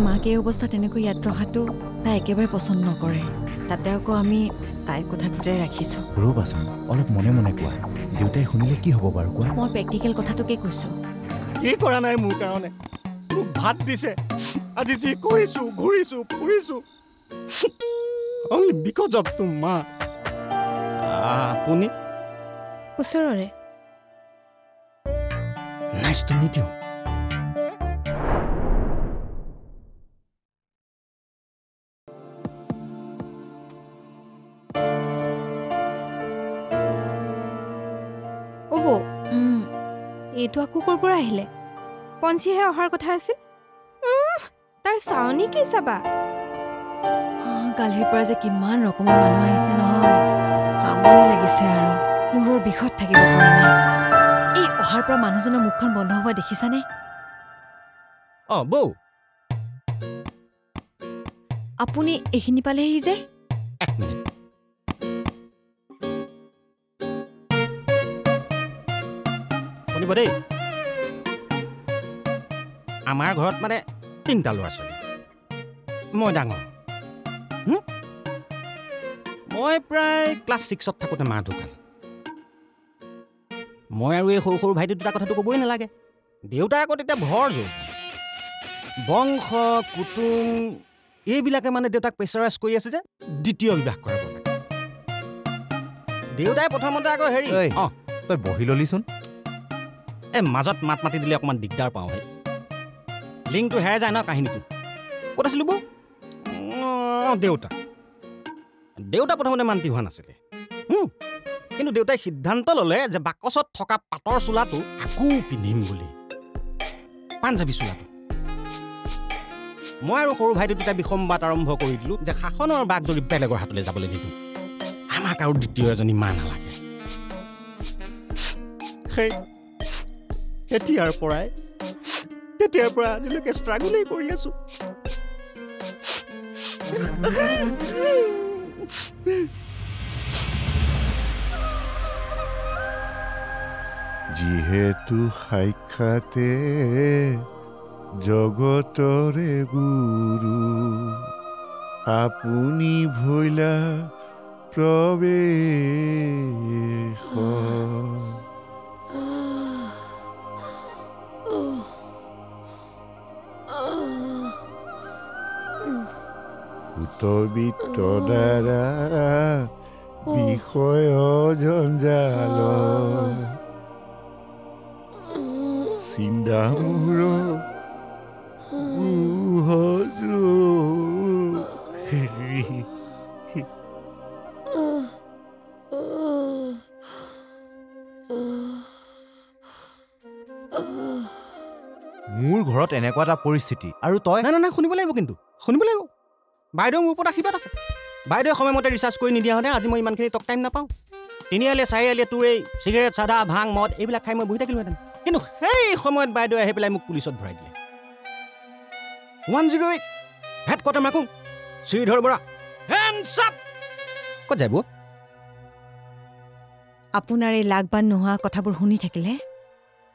মাকে এই অৱস্থা তেনেকৈ ইয়াত ৰখাটো তাই একেবাৰে পচন্দ নকৰে। তাতে আকৌ আমি তাইৰ কথাটোতে ৰাখিছোঁ। ৰ'বাচোন, অলপ মনে মনে কোৱা। দেউতাই শুনিলে কি হ'ব বাৰু কোৱা? মই প্ৰেক্টিকেল কথাটোকে কৈছোঁ। কি কৰা নাই মোৰ কাৰণে? মোক ভাত দিছে, আজি যি কৰিছোঁ, ঘূৰিছোঁ, ফুৰিছোঁ, অনলি বিকজ অফ টু মা। আপুনি ওচৰৰে নাইচ টু মিট ইউ। অ'ব এইটো আকৌ ক'ৰ পৰা আহিলে? পঞ্চীহে অহাৰ কথা আছিল। তাৰ চাউনি কি চাবা? কালিৰ পৰা যে কিমান ৰকমৰ মানুহ আহিছে নহয়, আমনি লাগিছে আৰু মূৰৰ বিষত থাকিব পৰা নাই। এই অহাৰ পৰা মানুহজনৰ মুখখন বন্ধ হোৱা দেখিছানে? বৌ আপুনি এইখিনি পালেহি যে? এক মিনিট। শুনিব দেই, আমাৰ ঘৰত মানে 3টা ল'ৰা ছোৱালী। মই ডাঙৰ। মই প্ৰায় ক্লাছ 6ত থাকোঁতে মা ঢুকাল। মই আৰু এই সৰু সৰু ভাইটি দুটা কথাটো ক'বই নালাগে। দেউতাৰ আকৌ তেতিয়া ভৰ জোৰ। বংশ কুটুম এইবিলাকে মানে দেউতাক প্ৰেছাৰাইজ কৰি আছে যে দ্বিতীয় বিবাহ কৰাব লাগে। দেউতাই প্ৰথমতে আকৌ হেৰি তই বহি ললিচোন। মাজত মাত মাতি দিলে অকণমান দিগদাৰ পাওঁ। লিংকটো হেৰাই যায় ন কাহিনীটো। ক'ত আছিলোঁ বৌ? দেউতা প্ৰথমতে মান্তি হোৱা নাছিলে। কিন্তু দেউতাই সিদ্ধান্ত ল'লে যে বাকচত থকা পাটৰ চোলাটো আকৌ পিন্ধিম বুলি, পাঞ্জাবী চোলাটো। মই আৰু সৰু ভাইটি দুটাই বিসম্বাদ আৰম্ভ কৰি দিলোঁ যে শাসনৰ বাঘ যদি বেলেগৰ হাতলৈ যাবলৈ নিদিওঁ, আমাক আৰু দ্বিতীয় এজনী মা নালাগে। সেই তেতিয়াৰ পৰা আজিলৈকে ষ্ট্ৰাগলেই কৰি আছোঁ। যিহেতু সাক্ষাতে জগতৰে গুৰু, আপুনি ভৈলা প্ৰৱেশ। সুতবিত্ত দ্বাৰা বিষয় জঞ্জাল, চিন্তামূৰ মোৰ ঘৰত এনেকুৱা এটা পৰিস্থিতি আৰু তই? নাই শুনিব লাগিব, কিন্তু শুনিব লাগিব। বাইদেউ মোৰ ওপৰত আশীৰ্বাদ আছে। বাইদেৱে সময়মতে ৰিচাৰ্জ কৰি নিদিয়া হ'লে আজি মই ইমানখিনি টক টাইম নাপাওঁ। 3 আলিয়ে 4 আলিয়ে তোৰ এই চিগাৰেট চাদা ভাং মদ এইবিলাক খাই মই বহি থাকিলোহেঁতেন। কিন্তু সেই সময়ত বাইদেৱে আহি পেলাই মোক পুলিচত ভৰাই দিলে। 108 হেড কোৱাৰ্টাৰ মাকো শ্ৰীধৰ বৰা হেণ্ডছ আপ। ক'ত যাব? আপোনাৰ এই লাগবান নোহোৱা কথাবোৰ শুনি থাকিলে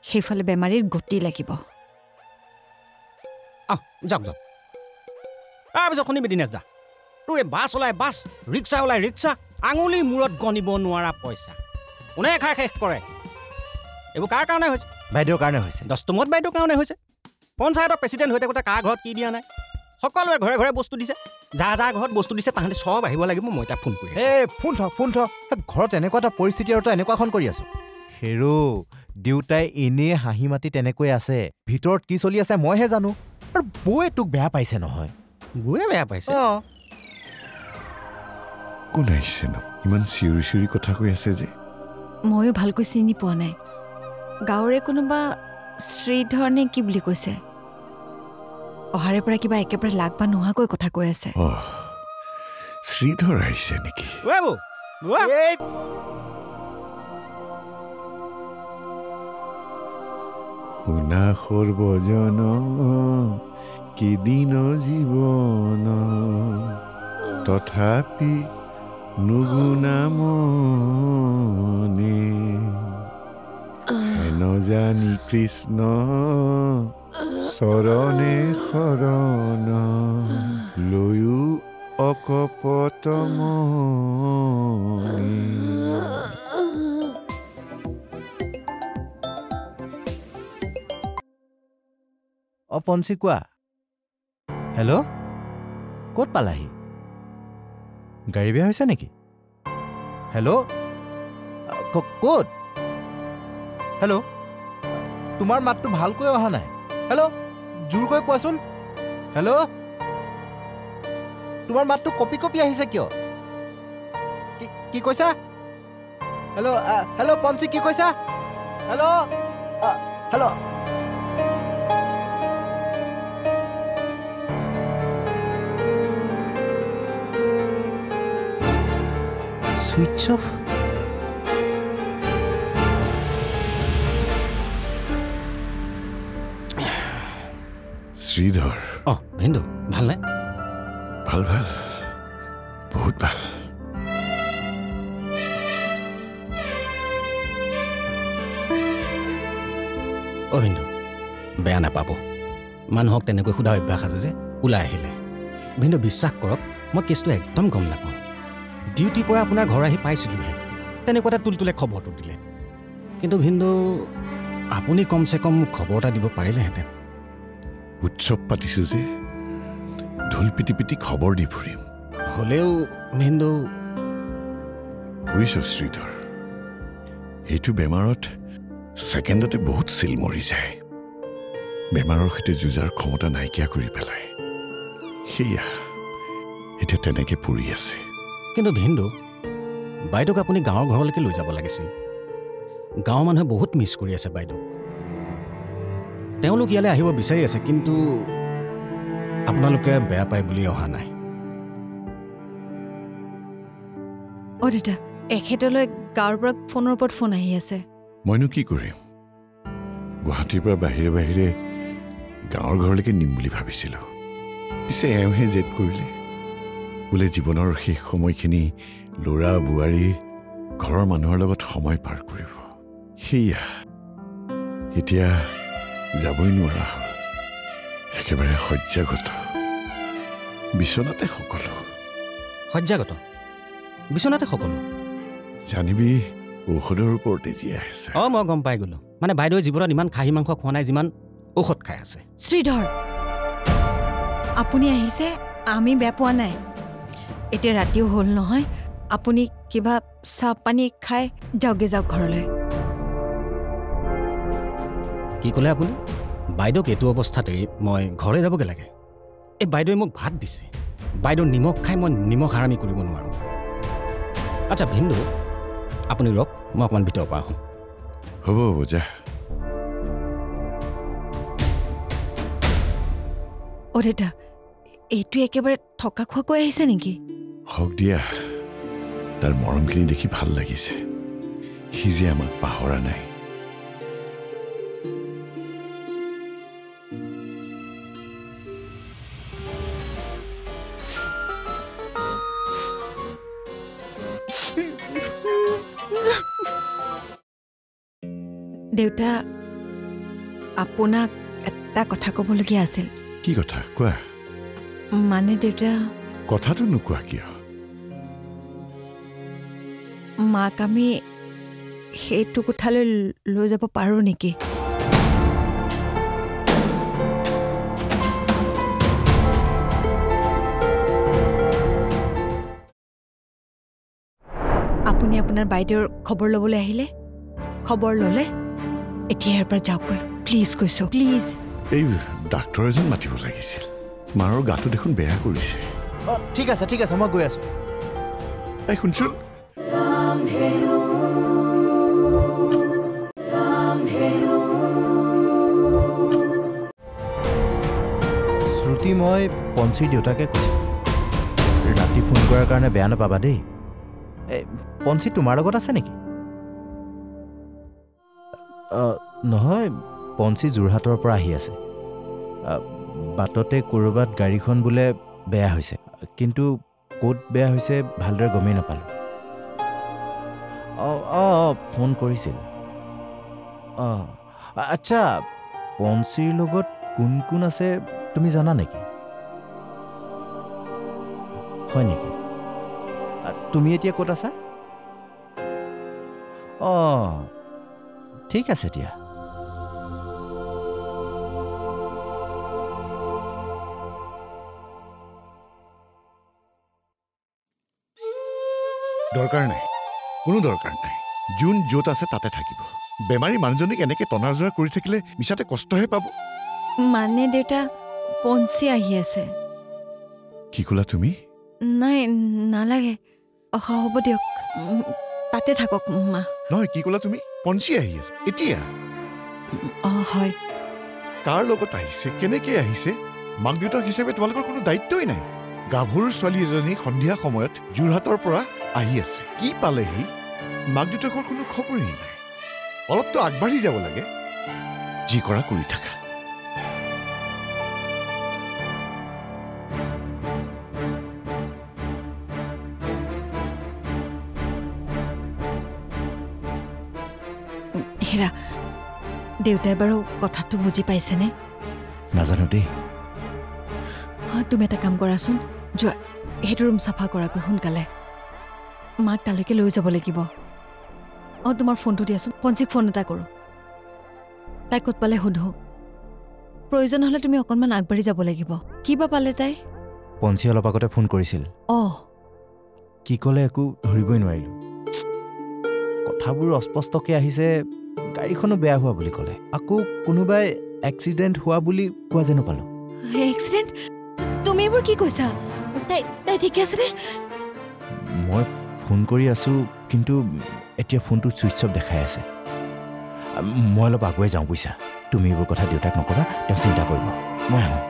সেইফালে বেমাৰীৰ গতি লাগিব। যাওক তাৰপিছত শুনিবি দিনেশ দা, তোৰ এই বাছ ওলাই বাছ, ৰিক্সা ওলাই ৰিক্সা, আঙুলি মূৰত গণিব নোৱাৰা পইচা কোনে খাই শেষ কৰে? এইবোৰ কাৰ কাৰণে হৈছে? বাইদেউৰ কাৰণে হৈছে। দস্তমত বাইদেউৰ কাৰণে হৈছে। পঞ্চায়তৰ প্ৰেচিডেণ্ট হৈ থাকোঁতে কাৰ ঘৰত কি দিয়া নাই? সকলোৱে ঘৰে ঘৰে বস্তু দিছে। যাৰ ঘৰত বস্তু দিছে তাহাঁতি চব আহিব লাগিব। মই তাক ফোন কৰি ফোন থ ঘৰত এনেকুৱা এটা পৰিস্থিতি আৰু তই এনেকুৱাখন কৰি আছ। হেৰো দেউতাই এনেই হাঁহি মাতি তেনেকৈ আছে, ভিতৰত কি চলি আছে মইহে জানো। আৰু বৌয়ে তোক বেয়া পাইছে নহয়? বৌয়ে বেয়া পাইছে? কোন আহিছে ন? ইমান চিঞৰি চিঞৰি কথা কৈ আছে যে। ময়ো ভালকৈ চিনি পোৱা নাই। গাঁৱৰে কোনোবা শ্ৰীধৰ নে কি বুলি কৈছে। অহাৰে পৰা কিবা একেবাৰে লাগ বা নোহোৱাকৈ কথা কৈ আছে। শ্ৰীধৰ আহিছে নেকি? শুনা সৰ্বজন কেদিন জীৱন, তথাপি নুগুণামনে, হেন জানি কৃষ্ণ চৰণে শৰণ লৈও অকপট মনি। পঞ্চি কোৱা। হেল্ল', ক'ত পালাহি? গাড়ী বেয়া হৈছে নেকি? হেল্ল', ক'ত? হেল্ল', তোমাৰ মাতটো ভালকৈ অহা নাই। হেল্ল', জোৰকৈ কোৱাচোন। হেল্ল', তোমাৰ মাতটো কপি কপি আহিছে কিয়? কি কৈছা? হেল্ল', হেল্ল' পঞ্চি কি কৈছা? Hello', hello'. Switch off. Sridhar. ভিন্দু ভালনে? ভাল ভাল, বহুত ভাল। ভিন্দু বেয়া নাপাব, মানুহক তেনেকৈ সোধা অভ্যাস আছে যে ওলাই আহিলে। ভিন্দু বিশ্বাস কৰক, মই কেছটো একদম গম নাপাওঁ। ডিউটিৰ পৰা আপোনাৰ ঘৰ আহি পাইছিলোঁহে, তেনেকুৱাতে তুলতুলে খবৰটো দিলে। কিন্তু ভিন্দু আপুনি কমচে কম খবৰ এটা দিব পাৰিলেহেঁতেন। উৎসৱ পাতিছোঁ যে ঢোল পিটি পিটি খবৰ দি ফুৰিম। হ'লেও ভিন্দু বুজিছ শ্ৰীধৰ, এইটো বেমাৰত ছেকেণ্ডতে বহুত চিল মৰি যায়। বেমাৰৰ সৈতে যুঁজাৰ ক্ষমতা নাইকিয়া কৰি পেলায়। সেয়া এতিয়া তেনেকৈ পৰি আছে। কিন্তু ভিন্দু বাইদেউক আপুনি গাঁৱৰ ঘৰলৈকে লৈ যাব লাগিছিল। গাঁৱৰ মানুহে বহুত মিছ কৰি আছে বাইদেউক। তেওঁলোক ইয়ালৈ আহিব বিচাৰি আছে, কিন্তু আপোনালোকে বেয়া পায় বুলি অহা নাই। দেউতা, এখেতলৈ গাঁৱৰ পৰা ফোনৰ ওপৰত ফোন আহি আছে। মইনো কি কৰিম? গুৱাহাটীৰ পৰা বাহিৰে বাহিৰে গাঁৱৰ ঘৰলৈকে নিম বুলি ভাবিছিলোঁ। পিছে এওঁহে জেদ কৰিলে, বোলে জীৱনৰ শেষ সময়খিনি ল'ৰা বোৱাৰী ঘৰৰ মানুহৰ লগত সময় পাৰ কৰিব। সেয়া এতিয়া যাবই নোৱাৰা হ'ল। একেবাৰে শয্যাগত, বিচনাতে সকলো। শয্যাগত, বিচনাতে সকলো? জানিবি ঔষধৰ ওপৰতে জীয়াই আছে। মই গম পাই গ'লো। মানে বাইদেৱে জীৱনত ইমান খাহী মাংস খোৱা নাই যিমান ঔষধ খাই আছে। শ্ৰীধৰ, আপুনি আহিছে, আমি বেয়া পোৱা নাই। এতিয়া ৰাতিও হ'ল নহয়, আপুনি কিবা চাহ পানী খাই যাওকগৈ, যাওক ঘৰলৈ। কি ক'লে আপুনি? বাইদেউক এইটো অৱস্থাত এৰি মই ঘৰলৈ যাবগৈ লাগে? এই বাইদেৱে মোক ভাত দিছে, বাইদেউ নিমখ খাই মই নিমখ হাৰামি কৰিব নোৱাৰোঁ। আচ্ছা ভিন্দু, আপুনি ৰওক, মই অকণমান ভিতৰৰ পৰা আহোঁ। হ'ব হ'ব, যা। দেউতা, এইটো একেবাৰে থকা খোৱাকৈ আহিছে নেকি? হওক দিয়া, তাৰ মৰমখিনি দেখি ভাল লাগিছে। সি যে আমাক পাহৰা নাই। দেউতা, আপোনাক এটা কথা ক'বলগীয়া আছিল। কি কথা কোৱা? মানে দেউতা, কথাটো নোকোৱা কিয়? মাক আমি সেইটো কোঠালৈ লৈ যাব পাৰোঁ নেকি? আপুনি আপোনাৰ বাইদেউৰ খবৰ ল'বলৈ আহিলে, খবৰ ল'লে, এতিয়া ইয়াৰ পৰা যাওকগৈ প্লিজ, কৈছোঁ প্লিজ। এই ডাক্তৰ এজন মাতিব লাগিছিল। মাৰৰ গাটো দেখোন বেয়া কৰিছে। ঠিক আছে ঠিক আছে, মই গৈ আছোঁ। এই শুনচোন, শ্ৰুতি, মই পঞ্চীৰ দেউতাকে কৈছোঁ। ৰাতি ফোন কৰাৰ কাৰণে বেয়া নাপাবা দেই। পঞ্চী তোমাৰ লগত আছে নেকি? নহয়, পঞ্চী যোৰহাটৰ পৰা আহি আছে। বাটতে ক'ৰবাত গাড়ীখন বোলে বেয়া হৈছে, কিন্তু ক'ত বেয়া হৈছে ভালদৰে গমেই নাপালোঁ। ফোন কৰিছিল। আচ্ছা, পঞ্চীৰ লগত কোন কোন আছে তুমি জানা নেকি? হয় নেকি? তুমি এতিয়া ক'ত আছা? অঁ ঠিক আছে দিয়া। দৰকাৰ নাই, কোনো দৰকাৰ নাই। যোন য'ত আছে তাতে থাকিব। বেমাৰী মানুহজনীক এনেকৈ টনাজৰা কৰি থাকিলে মিছাতে কষ্টহে পাব। মানে দেউতা পঞ্চী আহি আছে। কি ক'লা তুমি? নাই নালাগে, হ'ব দিয়ক, তাতে থাকক মা। নহয়, কি ক'লা তুমি? পঞ্চী আহি আছে এতিয়া? হয়। কাৰ লগত আহিছে, কেনেকৈ আহিছে? মাক দেউতাক হিচাপে তোমালোকৰ কোনো দায়িত্বই নাই। গাভৰু ছোৱালী এজনী সন্ধিয়া সময়ত যোৰহাটৰ পৰা আহি আছে। কি পালেহি? মাক দেউতাকৰ কোনো খবৰেই নাই। অলপতো আগবাঢ়ি যাব লাগে। যি কৰা কৰি থাকা। হেৰা, দেউতাই বাৰু কথাটো বুজি পাইছেনে? নাজানো দেই। তুমি এটা কাম কৰাচোন, যোৱা সেইটো ৰুম চাফা কৰাকৈ সোনকালে। মাক তালৈকে লৈ যাব লাগিব। তোমাৰ ফোনটো দিয়াচোন, পঞ্চীক ফোন এটা কৰোঁ। তাই ক'ত পালে সোধো। প্ৰয়োজন হ'লে তুমি অকণমান আগবাঢ়ি যাব লাগিব। কিবা পালে তাই? পঞ্চী অলপ আগতে ফোন কৰিছিল। কি ক'লে একো ধৰিবই নোৱাৰিলোঁ। কথাবোৰ অস্পষ্টকৈ আহিছে। গাড়ীখনো বেয়া হোৱা বুলি ক'লে। আকৌ কোনোবাই এক্সিডেণ্ট হোৱা বুলি কোৱা যেনো পালোঁ। এক্সিডেণ্ট? তুমি এইবোৰ কি কৈছা? তাই ঠিকে আছেনে? মই ফোন কৰি আছোঁ, কিন্তু এতিয়া ফোনটো ছুইচ অফ দেখাই আছে। মই অলপ আগুৱাই যাওঁ বুইছা। তুমি এইবোৰ কথা দেউতাক নকবা, তেওঁ চিন্তা কৰিব। মই আহোঁ।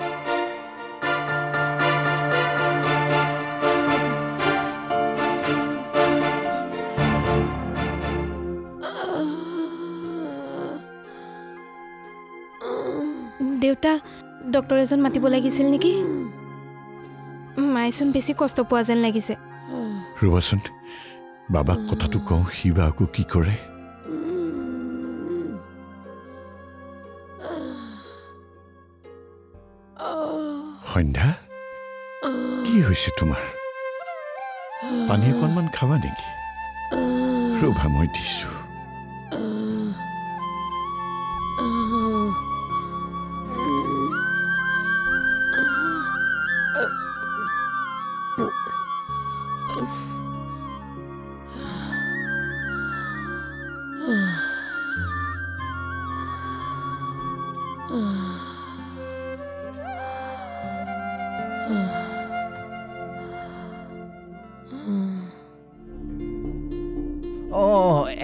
দেউতা, ডক্তৰ এজন মাতিব লাগিছিল নেকি? মায়েচোন বেছি কষ্ট পোৱা যেন লাগিছে। ৰ'বাচোন, বাবাক কথাটো কওঁ, সি বা আকৌ কি কৰে। সন্ধ্যা, কি হৈছে তোমাৰ? পানী অকণমান খাবা নেকি? ৰ'বা, মই দিছোঁ।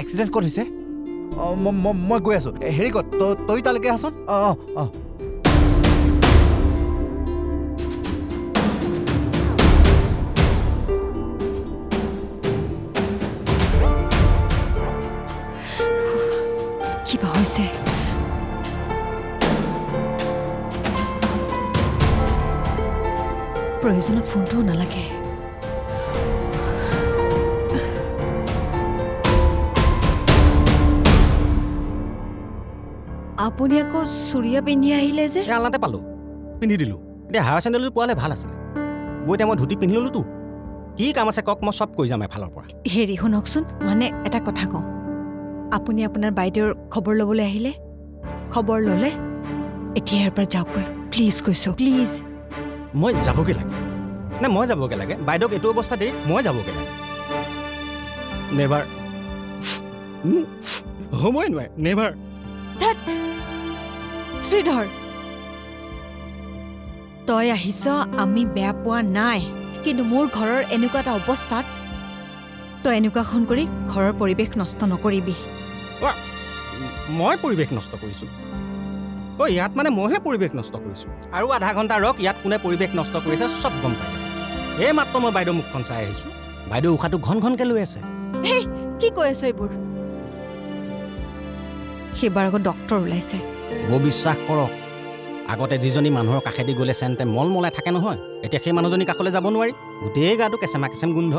এক্সিডেণ্ট ক'ত হৈছে? মই গৈ আছোঁ। হেৰি ক'ত? তই তালৈকে আহচোন। কিবা হৈছে? প্ৰয়োজনত ফোনটোও নালাগে। আপুনি আকৌ চুৰিয়া পিন্ধি আহিলে যে? আলনাতে পালোঁ, পিন্ধি দিলোঁ। এতিয়া হাৱাৰ চেণ্ডেলযোৰ পোৱালে ভাল আছিলে। গৈ এতিয়া মই ধুতি পিন্ধি ল'লোতো। কি কাম আছে কওক, মই চব কৰি যাম এফালৰ পৰা। হেৰি শুনকচোন, মানে এটা কথা কওঁ। আপুনি আপোনাৰ বাইদেউৰ খবৰ ল'বলৈ আহিলে, খবৰ ল'লে এতিয়া ইয়াৰ পৰা যাওকগৈ প্লিজ, কৈছোঁ প্লিজ। মই যাবগৈ লাগে নে? মই যাবগৈ লাগে? বাইদেউক এইটো অৱস্থা দেৰি মই যাবগৈ লাগে? নেভাৰ, সময় নোৱাৰে। নেভাৰ। শ্ৰীধৰ, তই আহিছ, আমি বেয়া পোৱা নাই, কিন্তু মোৰ ঘৰৰ এনেকুৱা এটা অৱস্থাত তই এনেকুৱাখন কৰি ঘৰৰ পৰিৱেশ নষ্ট নকৰিবি। মই পৰিৱেশ নষ্ট কৰিছোঁ? ইয়াত মানে মইহে পৰিৱেশ নষ্ট কৰিছোঁ। আৰু আধা ঘণ্টা ৰখ, ইয়াত কোনে পৰিৱেশ নষ্ট কৰিছে চব গম পাই। এই মাত্ৰ মই বাইদেউ মুখখন চাই আহিছোঁ। বাইদেউ উশাহটো ঘন ঘনকৈ লৈ আছে। হেই, কি কৈ আছ এইবোৰ? সেইবাৰ আকৌ ডক্তৰ ওলাইছে। বৰ বিশ্বাস কৰক, আগতে যিজনী মানুহৰ কাষেদি গ'লে চেণ্টে মলমলাই থাকে নহয়, এতিয়া সেই মানুহজনী কাষলৈ যাব নোৱাৰি। গোটেই গাটো কেঁচেমা কেঁচেম গোন্ধ।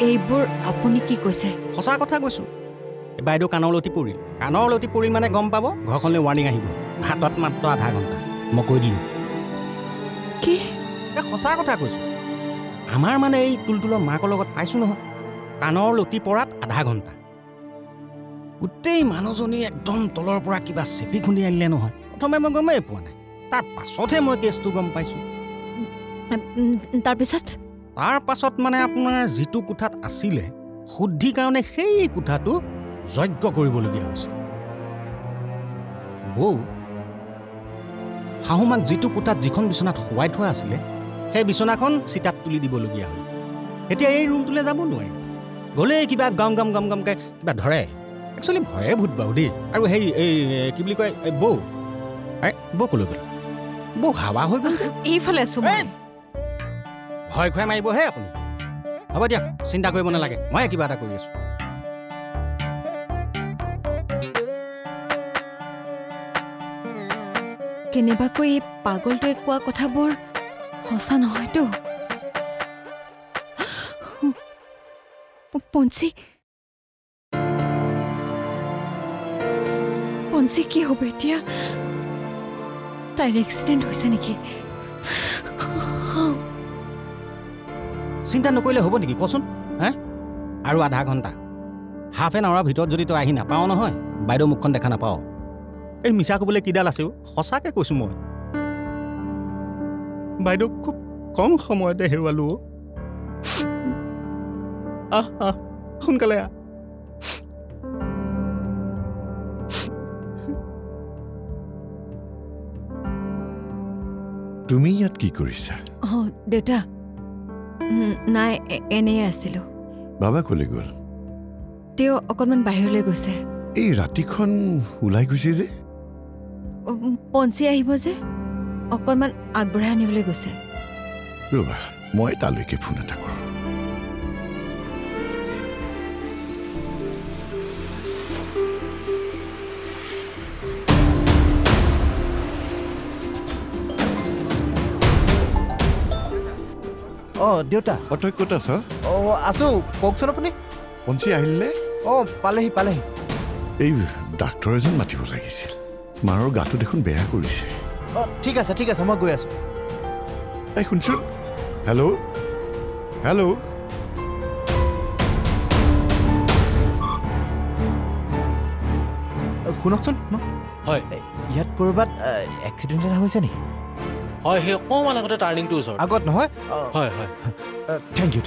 এইবোৰ আপুনি কি কৈছে? সঁচা কথা কৈছোঁ। বাইদেউ কাণৰ লতি পৰিল মানে গম পাব ঘৰখনলৈ ৱাৰ্ণিং আহিব হাতত মাত্ৰ আধা ঘণ্টা মই কৈ দিলোঁ কি সঁচা কথা কৈছোঁ আমাৰ মানে এই তুলতুলৰ মাকৰ লগত পাইছোঁ নহয় কাণৰ লতি পৰাত আধা ঘণ্টা গোটেই মানুহজনী একদম তলৰ পৰা কিবা চেপি খুন্দি আনিলে নহয় প্ৰথমে মই গমেই পোৱা নাই তাৰ পাছতহে মই কেছটো গম পাইছোঁ তাৰপাছত মানে আপোনাৰ যিটো কোঠাত আছিলে শুদ্ধি কাৰণে সেই কোঠাটো যজ্ঞ কৰিবলগীয়া হৈছে বৌ শাহুমাক যিটো কোঠাত যিখন বিচনাত শুৱাই থোৱা আছিলে সেই বিচনাখন চিতাত তুলি দিবলগীয়া হ'ল এতিয়া এই ৰুমটোলৈ যাব নোৱাৰি গ'লেই কিবা গম গমকৈ কিবা ধৰে একচুৱেলি ভয়ে ভূত বাৰু দেই আৰু সেই এই কি বুলি কয় বৌ বৌ ক'লৈ গ'ল বৌ হাৱা হৈ গ'ল এইফালে আছো ভয় খুৱাই মাৰিবহে আপুনি হ'ব দিয়ক চিন্তা কৰিব নালাগে মই কিবা এটা কৰি আছোঁ কেনেবাকৈ এই পাগলটোৱে কোৱা কথাবোৰ সঁচা নহয়তো পঞ্চি কি হ'ব এতিয়া তাইৰ এক্সিডেণ্ট হৈছে নেকি চিন্তা নকৰিলে হ'ব নেকি কচোন হে আৰু আধা ঘণ্টা হাফ এন আৱাৰৰ ভিতৰত যদি তই আহি নাপাওঁ নহয় বাইদেউ মুখখন দেখা নাপাওঁ এই মিছা ক'বলৈ কিডাল আছেও সঁচাকৈ কৈছোঁ মই বাইদেউ খুব কম সময়তে হেৰুৱালোঁ সোনকালে তুমি ইয়াত কি কৰিছা দেউতা নাই এনেই আছিলোঁ বাবা ক'লৈ গ'ল তেওঁ অকণমান বাহিৰলৈ গৈছে এই ৰাতিখন ওলাই গৈছে যে পঞ্চি আহিব যে অকণমান আগবঢ়াই আনিবলৈ গৈছে ৰ'বা মই তালৈকে ফোন এটা কৰোঁ দেউতা তই ক'ত আছ আছোঁ কওকচোন আপুনি পঞ্চি আহিলে পালেহি এই ডাক্তৰ এজন মাতিব লাগিছিল মাৰৰ গাটো দেখোন বেয়া কৰিছে ঠিক আছে মই গৈ আছোঁ এই শুনচোন হেল্ল' শুনকচোন হয় ইয়াত ক'ৰবাত এক্সিডেণ্ট এটা হৈছে নেকি হয় সেই অকণমান আগতে টাৰ্ণিংটোৰ ওচৰত আগত নহয় হয় থেংক ইউ